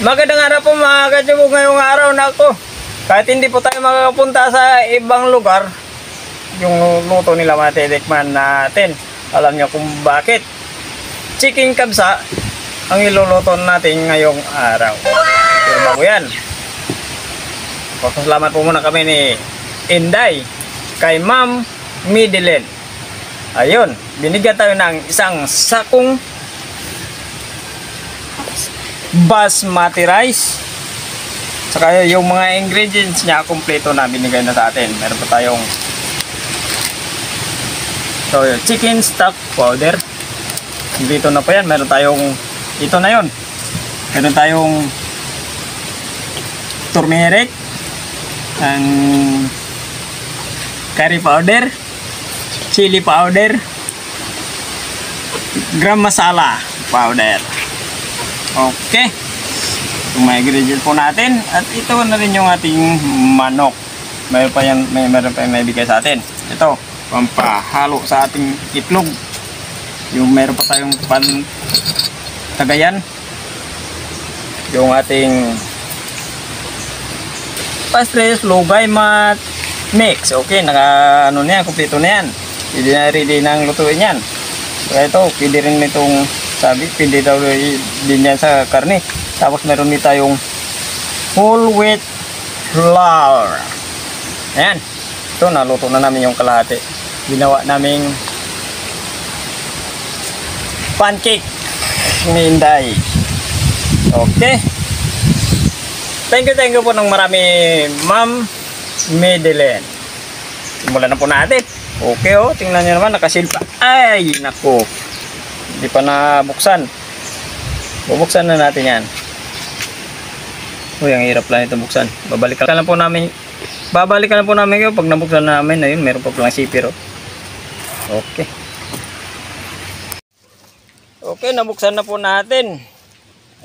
Magandang araw po mga kadyabog. Ngayong araw na ako, kahit hindi po tayo makakapunta sa ibang lugar, yung luto nila matitikman natin. Alam niyo kung bakit? Chicken kabsa ang iluluto natin ngayong araw. Pero bago yan, pasalamat po muna kami ni Inday kay Ma'am Midelen. Ayun, binigyan tayo ng isang sakong basmati rice. Saka yung mga ingredients niya kompleto na binigay na sa atin. Meron pa tayong chicken stock powder. Dito na pa yan. Meron tayong ito na yon. Meron tayong turmeric and curry powder, chili powder, gram masala powder. Okay, yung mga ingredients po natin. At ito na rin yung ating manok. Meron pa yan, meron pa yung may bigay sa atin. Ito, pampahalo sa ating itlog. Yung meron pa tayong tagayan. Yung ating pastres, lugay, mat mix. Okay, naka ano na yan, kumpleto na yan. Hindi na ready nang lutuin yan. Kaya ito, pwede rin nitong sabi, pwede daw din yan sa karne. Tapos meron din tayong whole wheat flour. Ayan. Ito, naluto na namin yung kalahati. Ginawa naming pancake ni Inday. Okay. Thank you po ng marami, Ma'am Midelen. Simulan na po natin. Okay, oh, tingnan nyo naman, nakasilpa. Ay, nako. Hindi pa nabuksan. Bubuksan na natin yan. Uy, ang hirap lang ito buksan. Babalikan na po namin kayo pag nabuksan na namin. Ayun, meron pa palang sipir. Okay. Okay, nabuksan na po natin.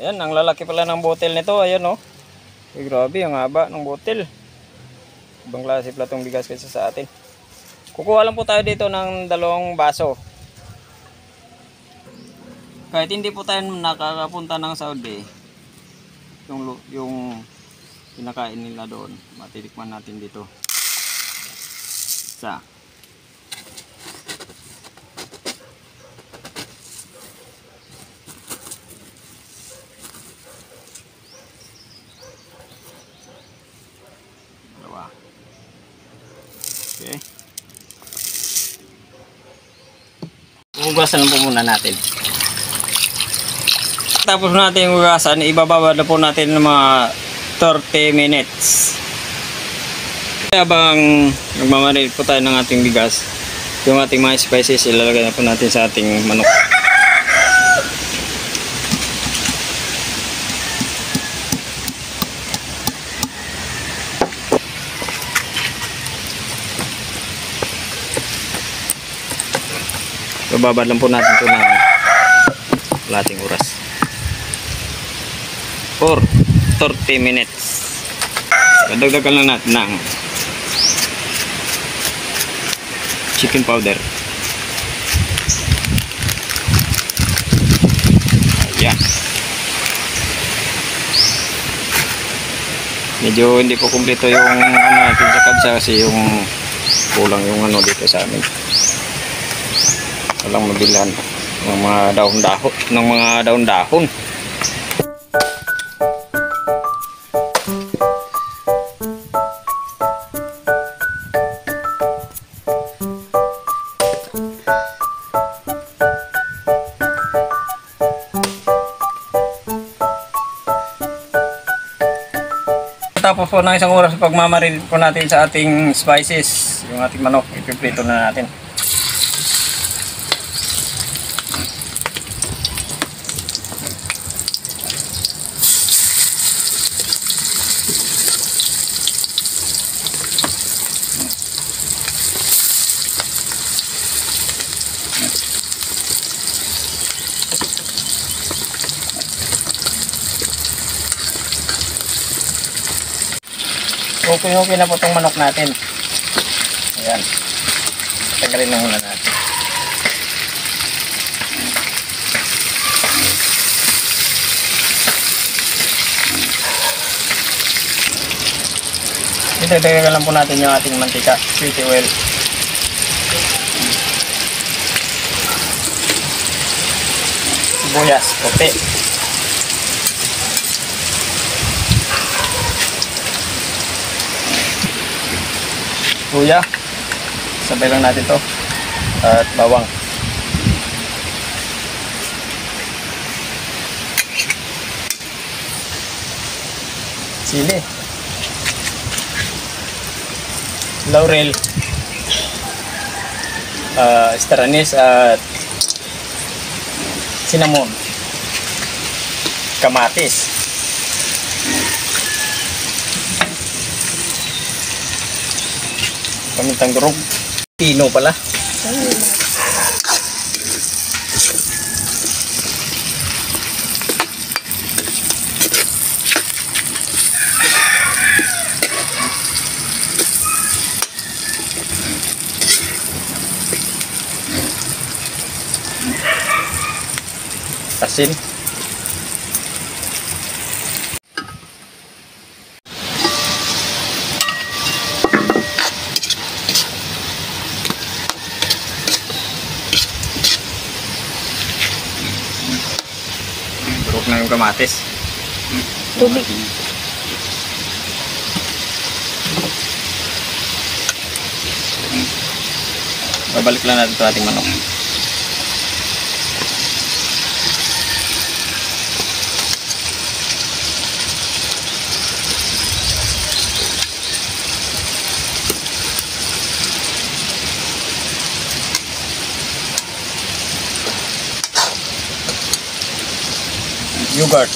Ayan, ang lalaki pala ng botel nito. Ayan, oh. Uy, grabe, ang haba ng botel. Ibang klase pala itong bigas kaysa sa atin. Kukuha lang po tayo dito ng 2 baso. Kahit hindi po tayo nakakapunta ng Saudi, yung pinakain nila doon, matitikman natin dito. Isa. Dalawa. Okay. Hugasan po muna natin. Tapos natin yung hugasan, ibababa na po natin ng mga 30 minutes. Habang nagmamarinate po tayo ng ating bigas, yung ating mga spices ilalagay na po natin sa ating manok. Bababa lang po natin ito ng lating oras. For 30 minutes. Dagdagan lang natin ng chicken powder. Ayan. Medyo hindi po kumpleto yung ano natin sa kabsa kasi yung kulang yung ano dito sa amin. Walang mabilan ng mga dahon-dahon. Tapos po ng 1 oras pagmamarinate po natin sa ating spices, yung ating manok, ipiprito na natin. Okay na po itong manok natin. Ayan. Tagalin na muna natin. Idagdagan lang po natin yung ating mantika, sweet oil. Sibuyas, puti. Luya. Sabay lang natin to. At bawang. Sili. Laurel. Star anise at cinnamon. Kamatis. Pamintang durog. Pino pala. Asin. Durog na yung kamatis. Tubig. Babalik lang natin ito ating manok. Yogurt.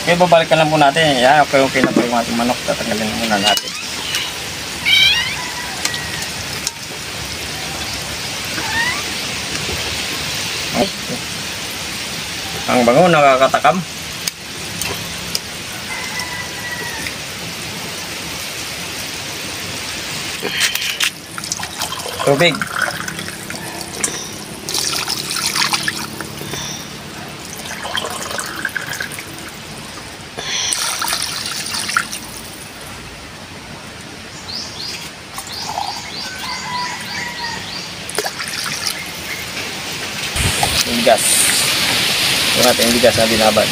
Okay, babalikan lang po natin. Okay na po yung ating manok. Tatanggalin muna natin. Okay. Ang bango, nakakatakam. Tubig. Bigas. Yung ating bigas na binabad.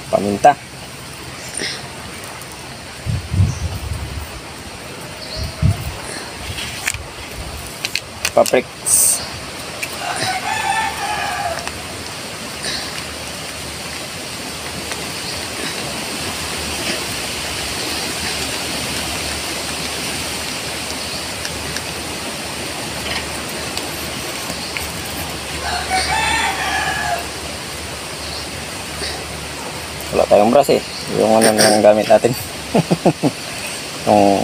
Paminta. Papriks. Wala tayong brush eh. Yung ano lang gamit natin. Yung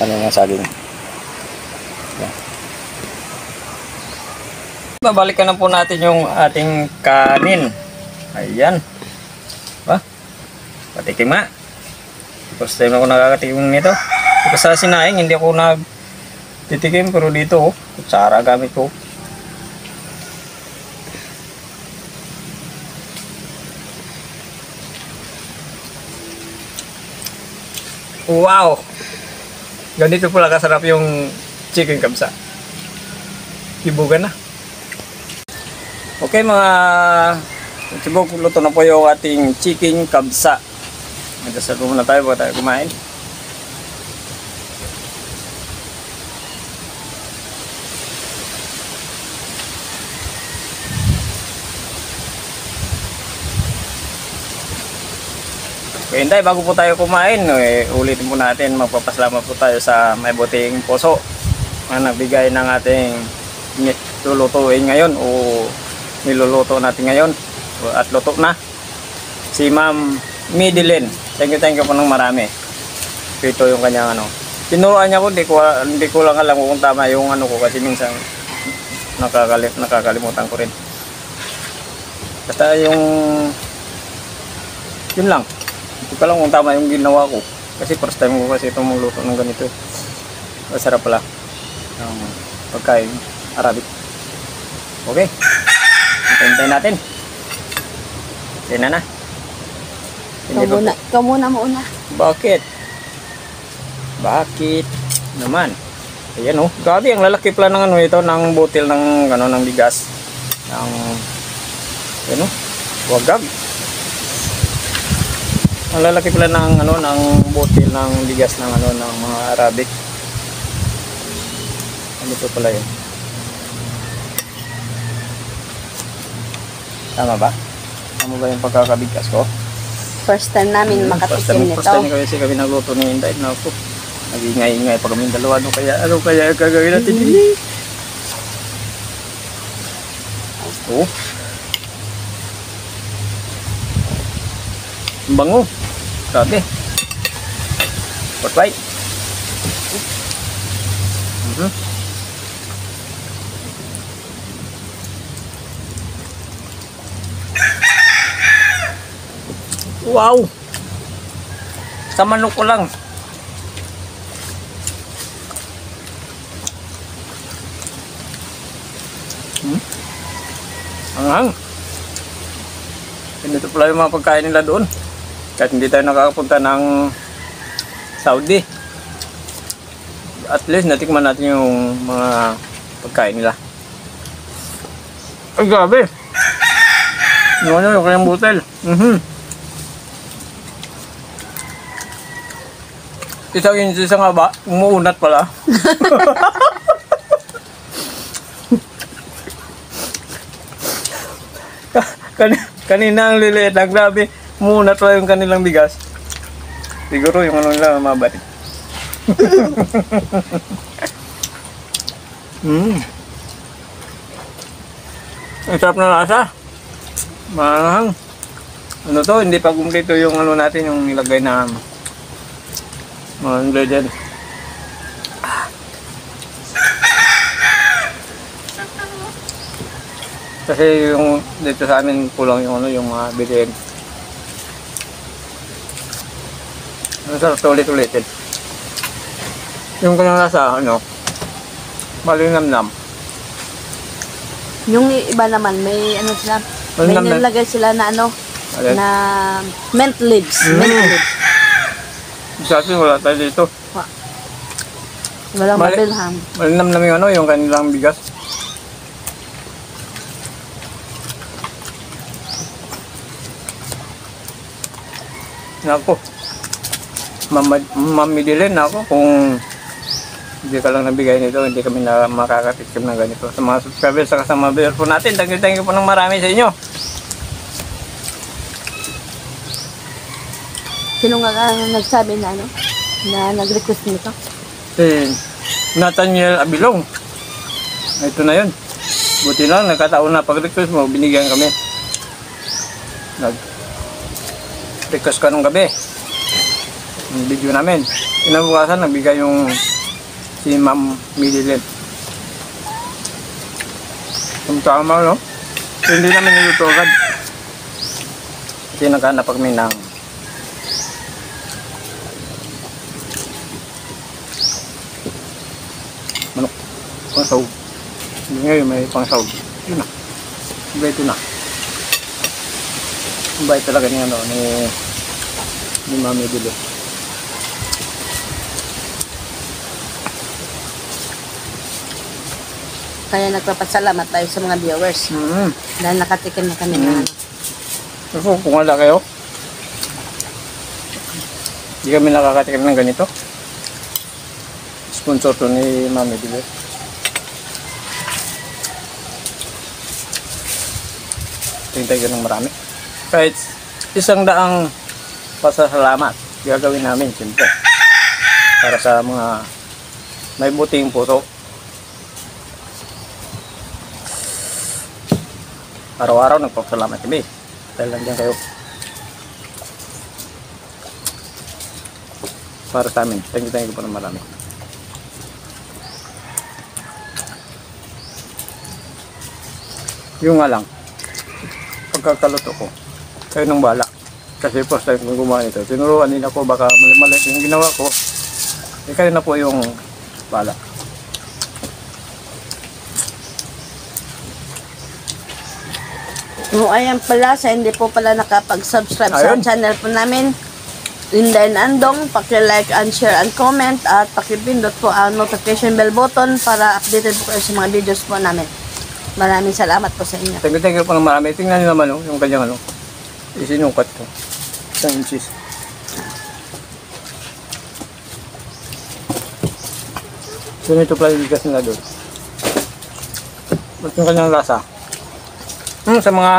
ano nga saging. Yan. Babalikan na po natin yung ating kanin. Ayan. Ba? Patikim nga. First time ako nakakatikim nito. Ito sa sinaing, hindi ako nagtitikim. Pero dito, kutsara gamit ko. Wow! Ganito pala kasarap yung chicken kabsa. Ibugan na. Okay mga sibog, luto na po yung ating chicken kabsa. Magdasal po muna tayo bago tayo kumain. Okay, Inday, bago po tayo kumain, ulitin po natin, magpapasalamat po tayo sa may buting puso na nagbigay ng ating lulutuin ngayon o niluluto natin ngayon at luto na. Si Ma'am Midilyn. Thank you po ng marami. Ito yung kanyang ano. Tinuruan niya ko, hindi ko lang alam kung tama yung ano ko kasi minsan nakakalimutan ko rin. Basta yung yun lang. Hindi ko lang kung tama yung ginawa ko. Kasi first time ko kasi itong magluto ng ganito. Masarap pala. Pagkain Arabic. Okay. Hintayin natin. Hintayin na. Ikaw muna muna. Bakit? Bakit naman? Ayan oh. Grabe, ang lalaki pala ng ano ito, ng butil ng ano ng bigas. Ayan oh. Wagag. Ang lalaki pala ng ano ng butil ng bigas ng ano ng mga Arabic. Ano to pala 'yun? Tama ba? Tama ba yung pagkakabigkas ko? First time namin makatikim nito. First time kasi kami nagluto ni Inday. Naku, nag-ingay-ingay pag kami dalawa. Ano kaya gagawin natin? Oh. Ang bango. Grabe. Right. Wow. Sa manok ko lang. Anghang. Ganito pala yung mga pagkain nila doon. Kahit hindi tayo nakakapunta ng Saudi. At least natikman natin yung mga pagkain nila. Ay grabe. Yung ano yung kanyang butel. Isa nga ba? Umuunat pala. Kanina ang liliit na grabe. Umuunat pala yung kanilang bigas. Siguro yung ano nila mabalik. Ang sarap na lasa. Mahang. Ano to? Hindi pa kumpleto yung ano natin, yung nilagay na mga ingredient. Kasi yung dito sa amin kulang yung ano, yung mga bilihin. Ang sarap to ulit-ulitin. Yung kanyang lasa, ano, malinamnam. Yung iba naman, may ano sila, may nilagay sila na ano, na mint leaves. Mint leaves. Sa atin wala tayo dito. Walang mabilham. Malinamnam yung ano, yung kanilang bigas. Nako. Mamidilin ako kung hindi ka lang nabigay nito, hindi kami na makakatikim ng ganito. Sa mga subscribers sa kasama viewer po natin, thank you po ng marami sa inyo. Sino nga nagsabi na ano, na nag-request nito? Si Nathaniel Abilong. Ito na yun. Buti lang, nagkataon na pag-request mo, binigyan kami. Nag-request ka nung gabi. Yung video namin. Kinabukasan, nagbigay yung si Ma'am Midilyn. Kung tama, no? Hindi namin niluto agad. Kasi naghanap kami ng manok. Pangsahog. Hindi ngayon may pangsahog. Yun na. Iba ito na. Iba talaga niya, no? Ni Ma'am Midilyn. Kaya nagpapasalamat tayo sa mga viewers. Dahil nakatikim na kami na ano. Ako, kung wala kayo, hindi kami nakakatikim ng ganito. Sponsor to ni Mami Dile. Tintay ka ng marami. Kahit 100 pasasalamat gagawin namin, siyempre. Para sa mga may buting puso. Araw-araw nagpapasalamat kami. Dahil nandiyan kayo. Para sa amin. Thank you po ng marami. Yung nga lang, pagkakaluto ko, kayo nang bala. Kasi first time kong gumawa ito. Tinuruan nila ko, baka mali-mali yung ginawa ko. Eh kayo na po yung bala. Kung ayan pala, sa hindi po pala nakapag-subscribe Ayun. sa channel po namin, Inday Andong, paki-like and share and comment at paki-pindot po ang notification bell button para updated po kayo sa mga videos po namin. Maraming salamat po sa inyo. Thank you po ng marami. Tingnan nyo naman yung kanyang isinukat ko. Isang inches. So nito pala yung bigas nila doon. Ba't yung kanyang lasa? Sa mga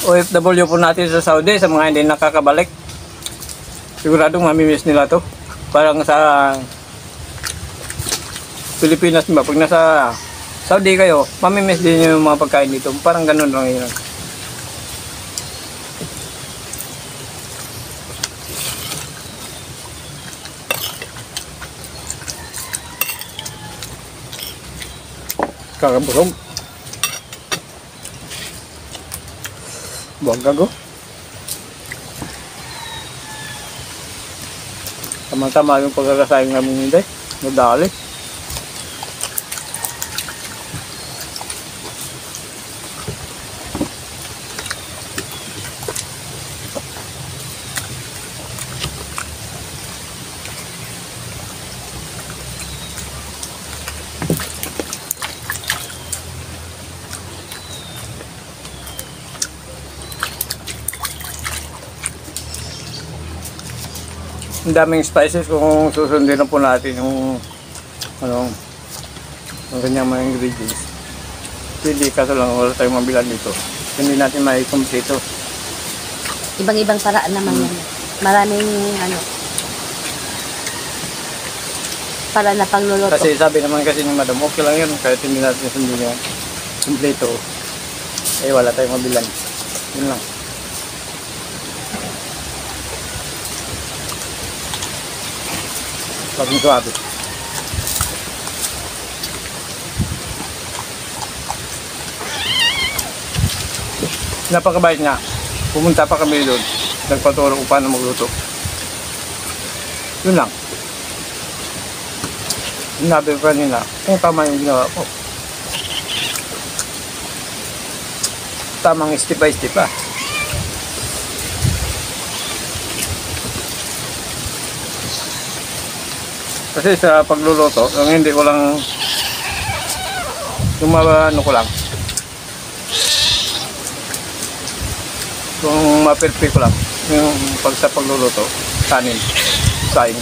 OFW po natin sa Saudi, sa mga hindi nakakabalik, siguradong mamimiss nila to. Parang sa Pilipinas, diba? Pag nasa Saudi kayo, mamimiss din yung mga pagkain dito. Parang ganun lang yun. Kakabusog. Buwag gago. Tama-tama yung pagkakasayang namin hindi. Nadali. Ang daming spices kung susundin na po natin yung ang kanyang mga ingredients. Hindi kaso lang wala tayong mabilan dito. Hindi natin mai-complete. Ibang-ibang paraan naman yan. Maraming para na pagluluto. Kasi sabi naman kasi ni Madam, okay lang yun kahit hindi natin sundin yung kompleto. Eh wala tayong mabilan. Yun lang. Paging suwabe. Napakabait niya. Pumunta pa kami doon. Nagpaturo ko paano magluto. Yun lang. Sinabi ko kanina, kung tama yung ginawa ko. Tamang step by step ah. Kasi sa pagluluto, yung hindi ko lang yung ko lang. Kung ma-perfect ko lang yung sa pagluluto, kanin, saing.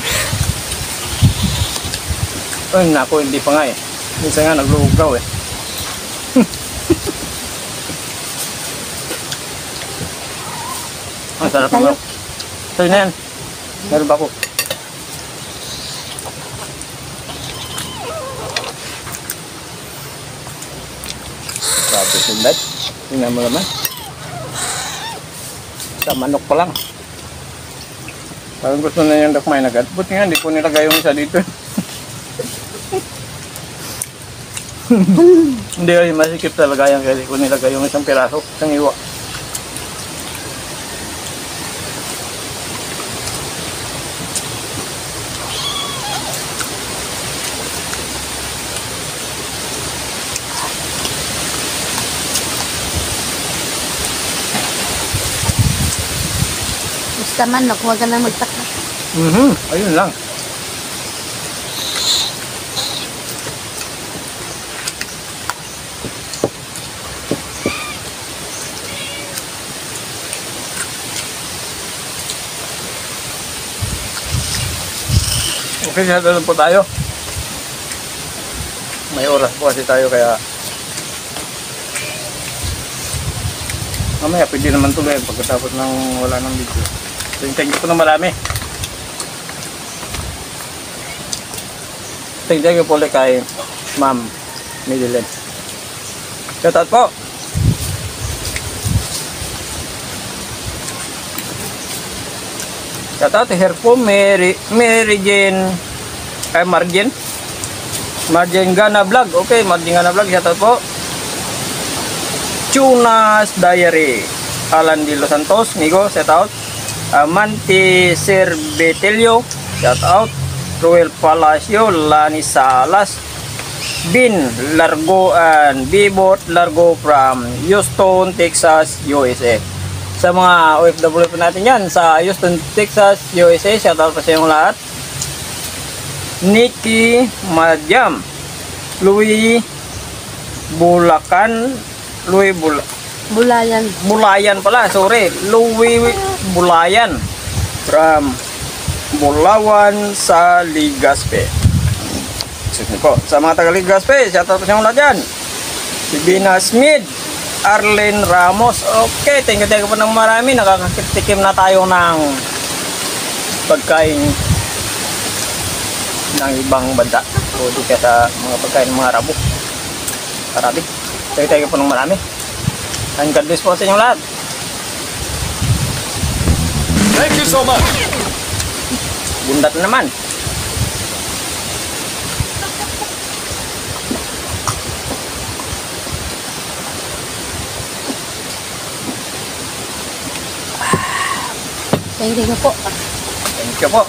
Ay naku, hindi pa nga eh. Minsan nga naglugaw eh. Ang sarap mo. Sa'yo na yan. Meron ba ako? Sabi sundat. Tingnan mo naman. Sa manok pa lang. Parang gusto na yung dakmay na agad. Buti nga, hindi ko nilagay yung isa dito. Hindi ay masikip talaga yan kaya hindi ko nilagay yung isang piraso. Isang iwa. Basta manok, huwag ka na magtaka. Ayun lang. Okay, shoutout po tayo. May oras po kasi tayo kaya mamaya pwede naman tuloy pagkatapos ng wala ng video. So, thank you po na marami. Thank you po ulit kay Ma'am Midelen. Shoutout po. Shoutout to her po, Mary Jane, Margin Gana Vlog. Okay, Margin Gana Vlog, shoutout po. Chunas Diary, Alan de los Santos, Migo, shoutout. Manti Sir Betelio, shoutout. Roel Palacio, Lani Salas, Bin Largo and Bibot Largo from Houston, Texas, USA. Sa mga OFW po natin yan sa Houston, Texas, USA, shoutout po sa inyong lahat. Nikki Madjam, Louis Bulacan, Bulayan pala, sorry, Louis Bulayan from Bulawan sa Ligaspe. Sa mga taga Ligaspe, shoutout po sa inyong lahat yan. Si Bina Smith, Arlene Ramos. Okay, thank you po ng marami. Nakakatikim na tayo ng pagkain ng ibang banda o di kaya sa mga pagkain ng mga Arabic. Thank you po ng marami. And God bless po sa inyong lahat. Thank you so much. Bundat na naman. Thank you po. Thank you po.